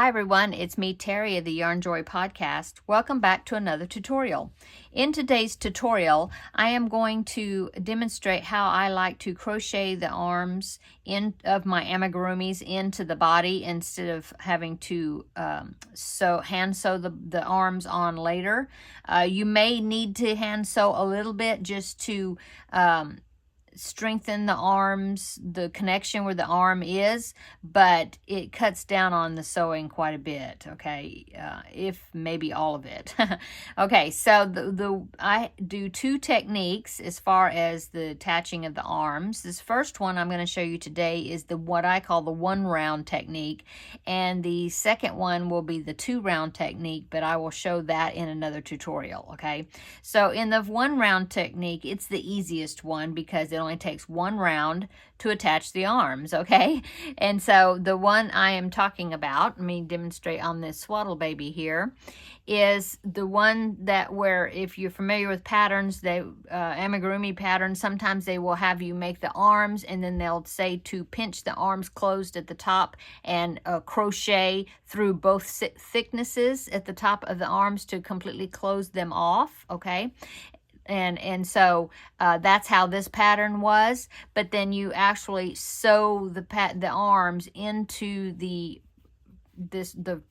Hi everyone, it's me Terry of the Yarnjoy podcast. Welcome back to another tutorial. In today's tutorial, I am going to demonstrate how I like to crochet the arms of my amigurumis into the body instead of having to hand sew the arms on later. You may need to hand sew a little bit just to strengthen the arms, the connection where the arm is, but it cuts down on the sewing quite a bit, okay, if maybe all of it. Okay, so I do two techniques as far as the attaching of the arms. This first one I'm going to show you today is what I call the 1 round technique, and the second one will be the 2 round technique, but I will show that in another tutorial. Okay, so in the 1 round technique, it's the easiest one because it only takes 1 round to attach the arms, okay? And so the one I am talking about, let me demonstrate on this swaddle baby here, is the one that where if you're familiar with patterns, amigurumi patterns, sometimes they will have you make the arms and then they'll say to pinch the arms closed at the top and crochet through both thicknesses at the top of the arms to completely close them off, okay? And so that's how this pattern was, but then you actually sew the arms into the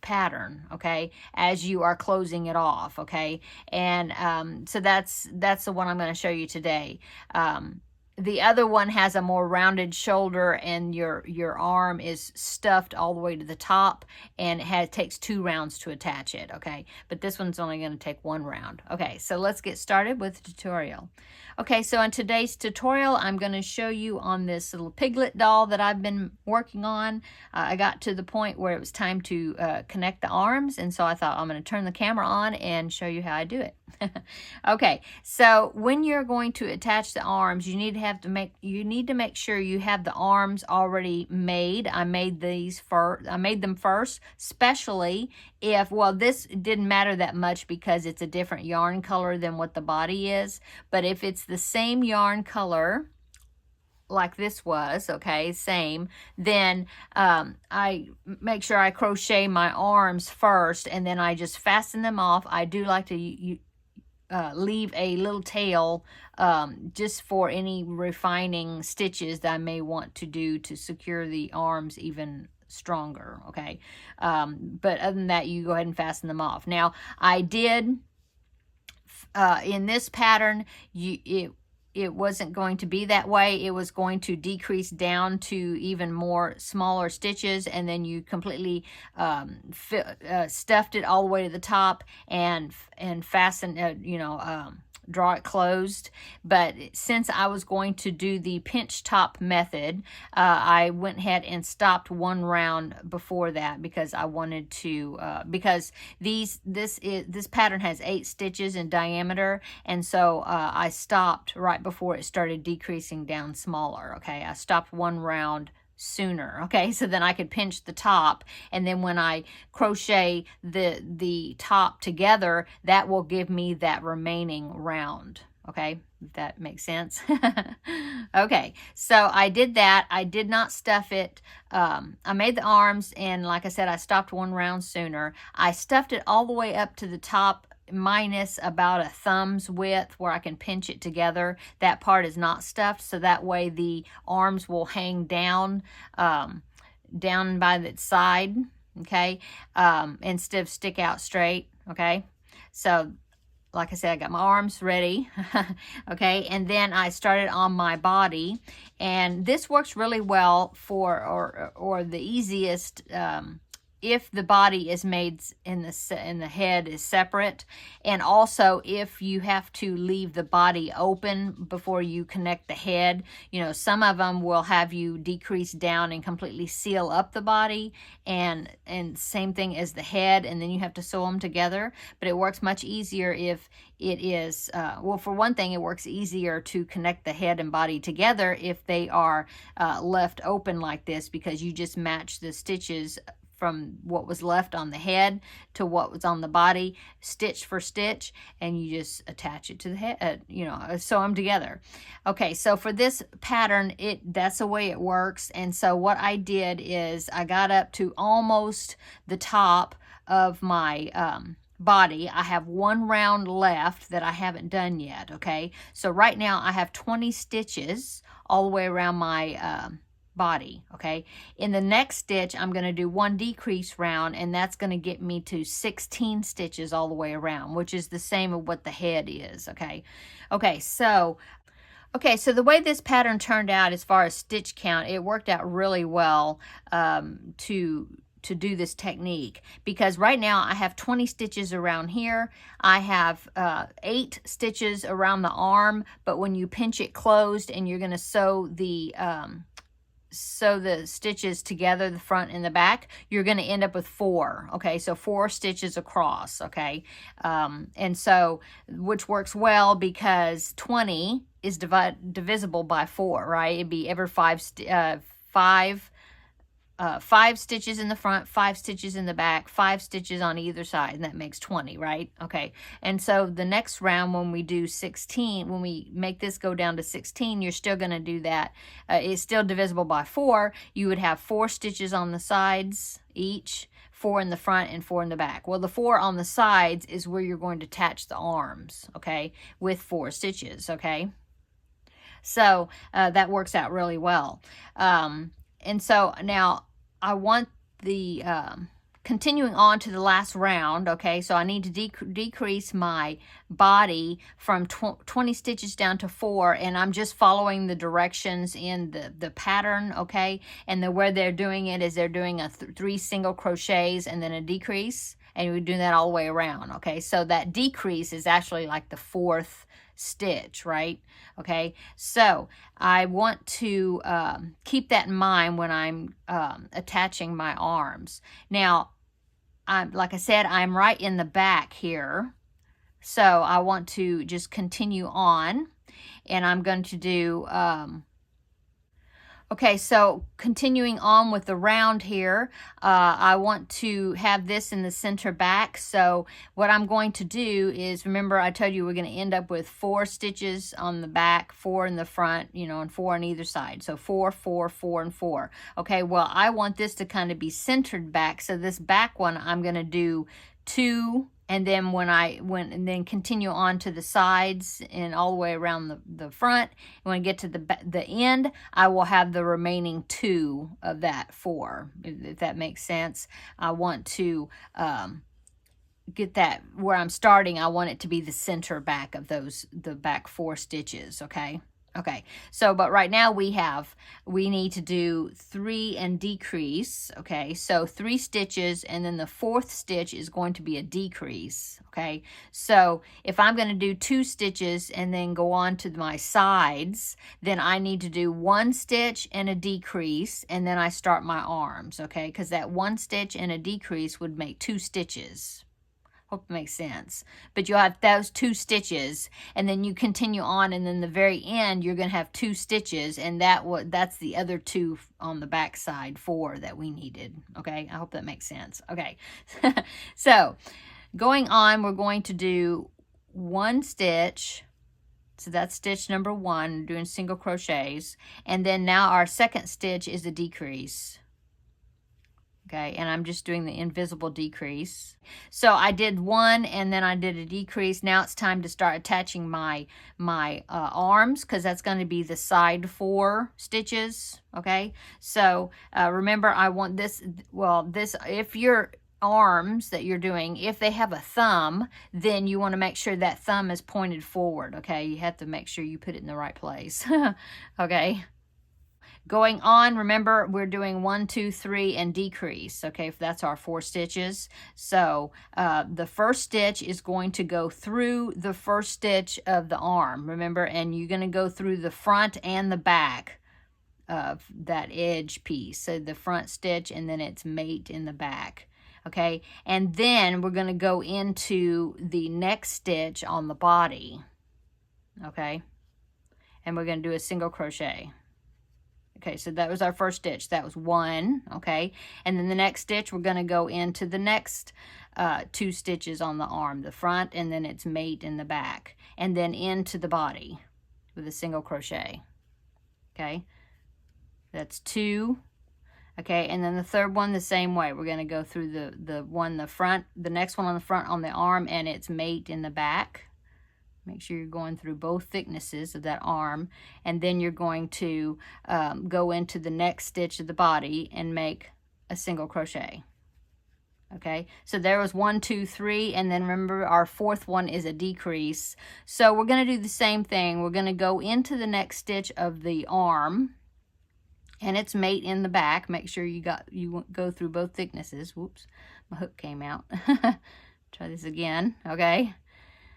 pattern, okay, as you are closing it off, okay? And so that's the one I'm going to show you today. The other one has a more rounded shoulder and your arm is stuffed all the way to the top, and it takes 2 rounds to attach it, okay? But this one's only going to take 1 round. Okay, so let's get started with the tutorial. Okay, so in today's tutorial, I'm going to show you on this little piglet doll that I've been working on. I got to the point where it was time to connect the arms, and so I thought I'm going to turn the camera on and show you how I do it. Okay, so when you're going to attach the arms, you need to make sure you have the arms already made. I made them first, especially if, well, this didn't matter that much because it's a different yarn color than what the body is, but if it's the same yarn color like this was, okay, same, then I make sure I crochet my arms first and then I just fasten them off. I do like to leave a little tail just for any refining stitches that I may want to do to secure the arms even stronger, okay? But other than that, you go ahead and fasten them off. Now, I did, in this pattern, it wasn't going to be that way. It was going to decrease down to even more smaller stitches, and then you completely stuffed it all the way to the top and fastened, draw it closed. But since I was going to do the pinch top method, I went ahead and stopped 1 round before that because I wanted to, because this pattern has 8 stitches in diameter, and so I stopped right before it started decreasing down smaller, okay? I stopped 1 round sooner, okay, so then I could pinch the top, and then when I crochet the top together, that will give me that remaining round, okay, if that makes sense. Okay, so I did that. I did not stuff it. I made the arms, and like I said, I stopped 1 round sooner. I stuffed it all the way up to the top, minus about a thumb's width where I can pinch it together. That part is not stuffed, so that way the arms will hang down down by the side, okay, instead of stick out straight, okay? So like I said, I got my arms ready, okay, and then I started on my body, and this works really well for, or the easiest, if the body is made in the head is separate, and also if you have to leave the body open before you connect the head. Some of them will have you decrease down and completely seal up the body, and same thing as the head, and then you have to sew them together. But it works much easier if it is, well, for one thing, it works easier to connect the head and body together if they are left open like this, because you just match the stitches from what was left on the head to what was on the body, stitch for stitch, and you just attach it to the head, you know, sew them together. Okay, so for this pattern, that's the way it works. And so what I did is I got up to almost the top of my body. I have one round left that I haven't done yet. Okay, so right now I have 20 stitches all the way around my body. Okay, in the next stitch I'm going to do one decrease round, and that's going to get me to 16 stitches all the way around, which is the same as what the head is. Okay, so the way this pattern turned out as far as stitch count, it worked out really well to do this technique, because right now I have 20 stitches around here. I have 8 stitches around the arm, but when you pinch it closed and you're going to sew the stitches together, the front and the back, you're going to end up with 4. Okay, so 4 stitches across. Okay, and so, which works well because 20 is divisible by 4, right? It'd be every 5 stitches in the front, 5 stitches in the back, 5 stitches on either side, and that makes 20, right? Okay, and so the next round, when we do 16, when we make this go down to 16, you're still going to do that. It's still divisible by 4. You would have 4 stitches on the sides each, 4 in the front and 4 in the back. Well, the 4 on the sides is where you're going to attach the arms, okay, with 4 stitches, okay? So that works out really well. And so now I want the continuing on to the last round. Okay, so I need to decrease my body from 20 stitches down to 4, and I'm just following the directions in the pattern. Okay, and where they're doing it is they're doing a 3 single crochets and then a decrease, and we're doing that all the way around. Okay, so that decrease is actually like the 4th stitch, right? Okay, so I want to keep that in mind when I'm attaching my arms. Now, like I said, I'm right in the back here, so I want to just continue on, and I'm going to do okay, so continuing on with the round here, I want to have this in the center back. So what I'm going to do is, remember I told you we're going to end up with 4 stitches on the back, 4 in the front, you know, and 4 on either side. So 4, 4, 4, and 4. Okay, well, I want this to kind of be centered back. So this back one, I'm going to do 2, and then and then continue on to the sides and all the way around the front. When I get to the end, I will have the remaining 2 of that 4, if that makes sense. I want to get that where I'm starting. I want it to be the center back of the back 4 stitches. Okay, so but right now we need to do 3 and decrease. Okay, so 3 stitches, and then the 4th stitch is going to be a decrease. Okay, so if I'm going to do 2 stitches and then go on to my sides, then I need to do 1 stitch and a decrease, and then I start my arms. Okay, because that 1 stitch and a decrease would make 2 stitches. Hope it makes sense. But you'll have those 2 stitches, and then you continue on, and then the very end you're going to have 2 stitches, and that's the other 2 on the back side, 4 that we needed. Okay, I hope that makes sense. Okay, so going on, we're going to do 1 stitch. So that's stitch number 1, doing single crochets, and then now our second stitch is a decrease. Okay, and I'm just doing the invisible decrease. So I did 1, and then I did a decrease. Now it's time to start attaching my arms, because that's going to be the side 4 stitches. Okay, so remember, I want this, if your arms that you're doing, if they have a thumb, then you want to make sure that thumb is pointed forward. Okay, you have to make sure you put it in the right place. Okay. Going on, remember, we're doing 1, 2, 3, and decrease. Okay, if that's our 4 stitches. So the first stitch is going to go through the first stitch of the arm, remember, and you're going to go through the front and the back of that edge piece. So the front stitch, and then its mate in the back. Okay, and then we're going to go into the next stitch on the body. Okay, and we're going to do a single crochet. Okay, so that was our first stitch. That was 1, okay? And then the next stitch, we're going to go into the next 2 stitches on the arm, the front, and then its mate in the back, and then into the body with a single crochet. Okay, that's 2. Okay, and then the third one the same way. We're going to go through the next one on the front on the arm and its mate in the back. Make sure you're going through both thicknesses of that arm, and then you're going to go into the next stitch of the body and make a single crochet. Okay, so there was 1, 2, 3, and then remember our fourth one is a decrease. So we're going to do the same thing. We're going to go into the next stitch of the arm and its mate in the back. Make sure you go through both thicknesses. Whoops, my hook came out. Try this again. Okay.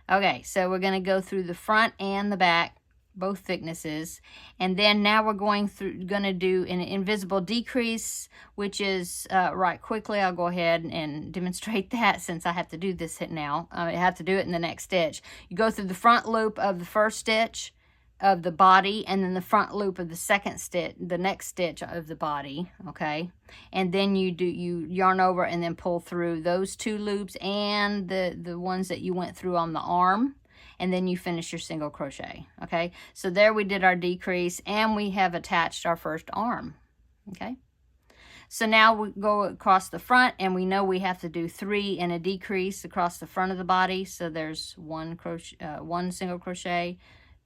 Okay, so we're going to go through the front and the back, both thicknesses, and then now we're going to do an invisible decrease, which is right quickly. I'll go ahead and demonstrate that since I have to do this now. I have to do it in the next stitch. You go through the front loop of the first stitch of the body, and then the front loop of the second stitch, the next stitch of the body, okay? And then you yarn over and then pull through those 2 loops and the ones that you went through on the arm, and then you finish your single crochet, okay? So there we did our decrease, and we have attached our first arm, okay? So now we go across the front, and we know we have to do 3 and a decrease across the front of the body. So there's 1 single crochet,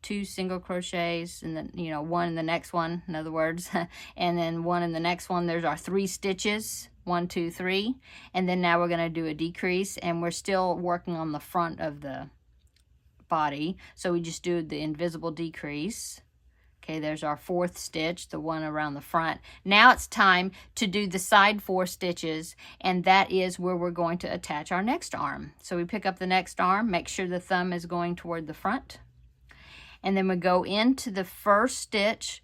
2 single crochets, and then 1 in the next one, in other words, and then 1 in the next one. There's our 3 stitches, 1, 2, 3, and then now we're going to do a decrease, and we're still working on the front of the body, so we just do the invisible decrease. Okay, there's our 4th stitch, the one around the front. Now it's time to do the side 4 stitches, and that is where we're going to attach our next arm. So we pick up the next arm, make sure the thumb is going toward the front, and then we go into the first stitch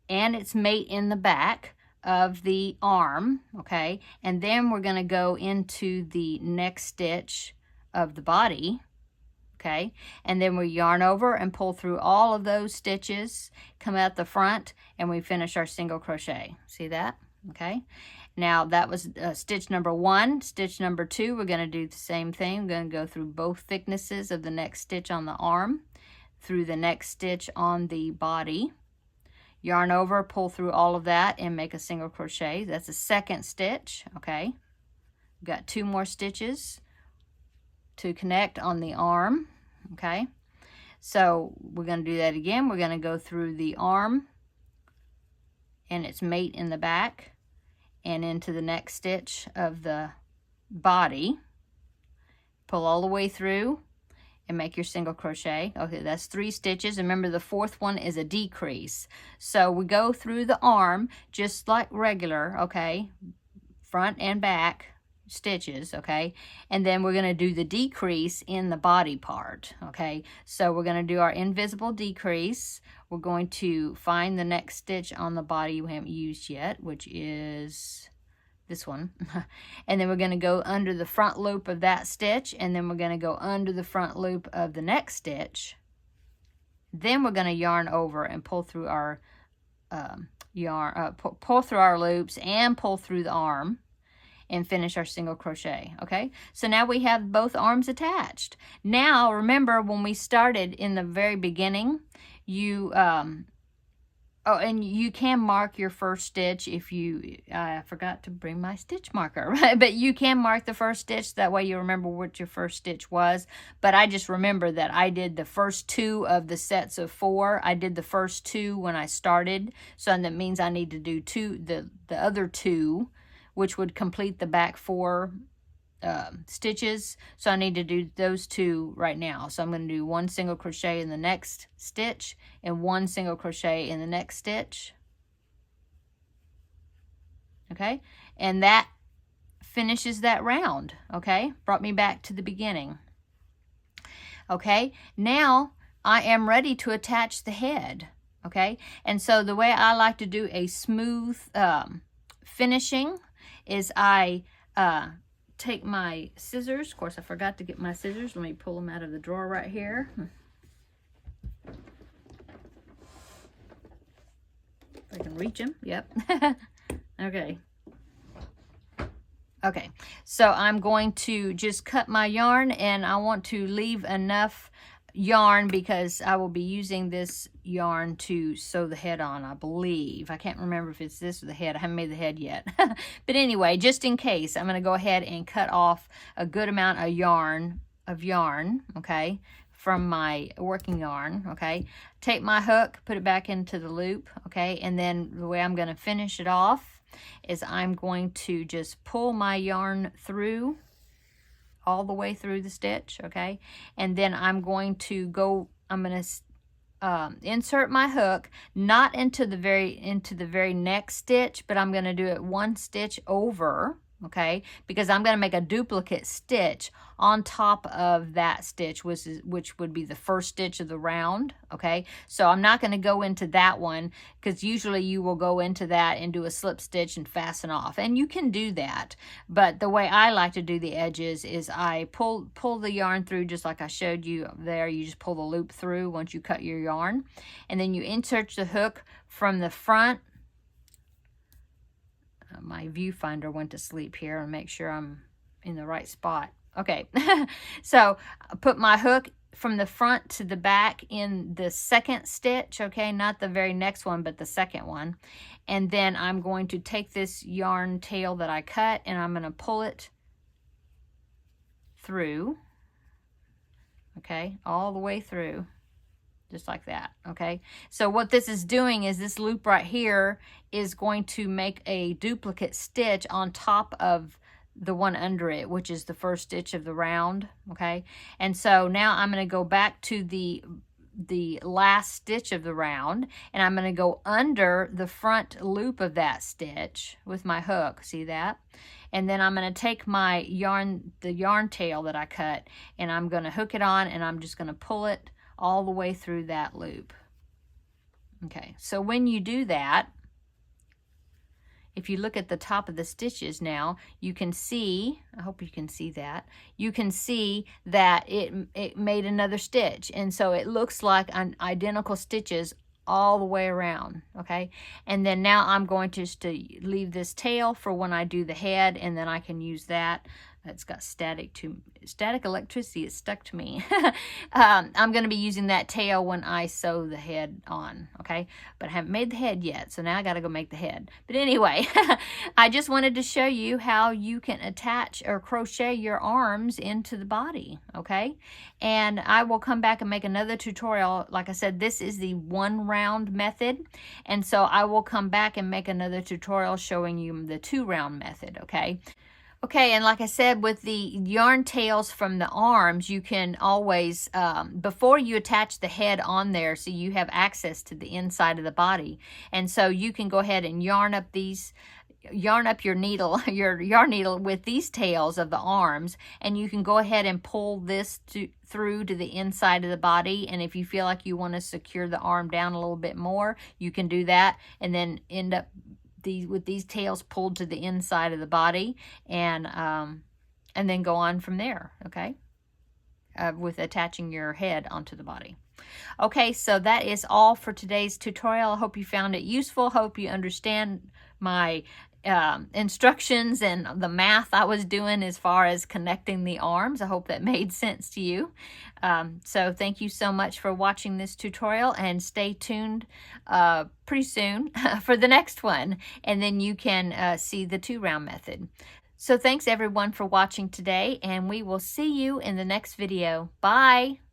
and its mate in the back of the arm, okay? And then we're going to go into the next stitch of the body, okay? And then we yarn over and pull through all of those stitches, come out the front, and we finish our single crochet. See that? Okay? Now that was stitch number 1. Stitch number 2, we're going to do the same thing. We're going to go through both thicknesses of the next stitch on the arm, through the next stitch on the body, yarn over, pull through all of that, and make a single crochet. That's the second stitch, okay? We've got 2 more stitches to connect on the arm, okay? So we're going to do that again. We're going to go through the arm and its mate in the back and into the next stitch of the body. Pull all the way through and make your single crochet. Okay, that's 3 stitches. Remember, the 4th one is a decrease. So we go through the arm just like regular, okay? Front and back stitches, okay? And then we're going to do the decrease in the body part, okay? So we're going to do our invisible decrease. We're going to find the next stitch on the body we haven't used yet, which is this one. And then we're going to go under the front loop of that stitch, and then we're going to go under the front loop of the next stitch. Then we're going to yarn over and pull through our pull through our loops and pull through the arm and finish our single crochet. Okay, so now we have both arms attached. Now remember, when we started in the very beginning, you oh, and you can mark your first stitch if you, I forgot to bring my stitch marker, right? But you can mark the first stitch, that way you remember what your first stitch was. But I just remember that I did the first 2 of the sets of 4. I did the first 2 when I started, so that means I need to do the other 2, which would complete the back 4 stitches. So I need to do those 2 right now. So I'm going to do 1 single crochet in the next stitch and 1 single crochet in the next stitch. Okay, and that finishes that round. Okay, brought me back to the beginning. Okay, now I am ready to attach the head. Okay, and so the way I like to do a smooth finishing is I take my scissors. Of course, I forgot to get my scissors. Let me pull them out of the drawer right here. I can reach them. Yep. Okay. Okay, so I'm going to just cut my yarn, and I want to leave enough yarn because I will be using this yarn to sew the head on, I believe. I can't remember if it's this or the head. I haven't made the head yet. But anyway, just in case, I'm going to go ahead and cut off a good amount of yarn, okay, from my working yarn, okay. Take my hook, put it back into the loop, okay, and then the way I'm going to finish it off is I'm going to just pull my yarn through all the way through the stitch, okay, and then I'm going to insert my hook not into the very next stitch, but I'm going to do it one stitch over, okay, because I'm going to make a duplicate stitch on top of that stitch, which would be the first stitch of the round, okay. So I'm not going to go into that one because usually you will go into that and do a slip stitch and fasten off, and you can do that, but the way I like to do the edges is I pull the yarn through just like I showed you there. You just pull the loop through once you cut your yarn, and then you insert the hook from the front. My viewfinder went to sleep here, and make sure I'm in the right spot. Okay, so I put my hook from the front to the back in the second stitch, okay, not the very next one, but the second one. And then I'm going to take this yarn tail that I cut, and I'm going to pull it through, okay, all the way through. Just like that, okay? So what this is doing is this loop right here is going to make a duplicate stitch on top of the one under it, which is the first stitch of the round, okay? And so now I'm going to go back to the last stitch of the round, and I'm going to go under the front loop of that stitch with my hook, see that? And then I'm going to take my yarn, the yarn tail that I cut, and I'm going to hook it on, and I'm just going to pull it all the way through that loop. Okay, so when you do that, if you look at the top of the stitches now, you can see, I hope you can see that, you can see that it made another stitch, and so it looks like an identical stitches all the way around, okay? And then now I'm going to just leave this tail for when I do the head, and then I can use that. It's got static electricity. It's stuck to me. I'm going to be using that tail when I sew the head on, okay? But I haven't made the head yet, so now I got to go make the head. But anyway, I just wanted to show you how you can attach or crochet your arms into the body, okay? And I will come back and make another tutorial. Like I said, this is the one round method, and so I will come back and make another tutorial showing you the 2 round method, okay? Okay, and like I said, with the yarn tails from the arms, you can always, before you attach the head on there, so you have access to the inside of the body. And so you can go ahead and yarn up your needle, your yarn needle with these tails of the arms, and you can go ahead and pull this through to the inside of the body. And if you feel like you want to secure the arm down a little bit more, you can do that, and then end up with these tails pulled to the inside of the body, and then go on from there, okay, with attaching your head onto the body. Okay, so that is all for today's tutorial. I hope you found it useful. Hope you understand my instructions and the math I was doing as far as connecting the arms. I hope that made sense to you. So thank you so much for watching this tutorial, and stay tuned pretty soon for the next one, and then you can see the 2 round method. So thanks everyone for watching today, and we will see you in the next video. Bye!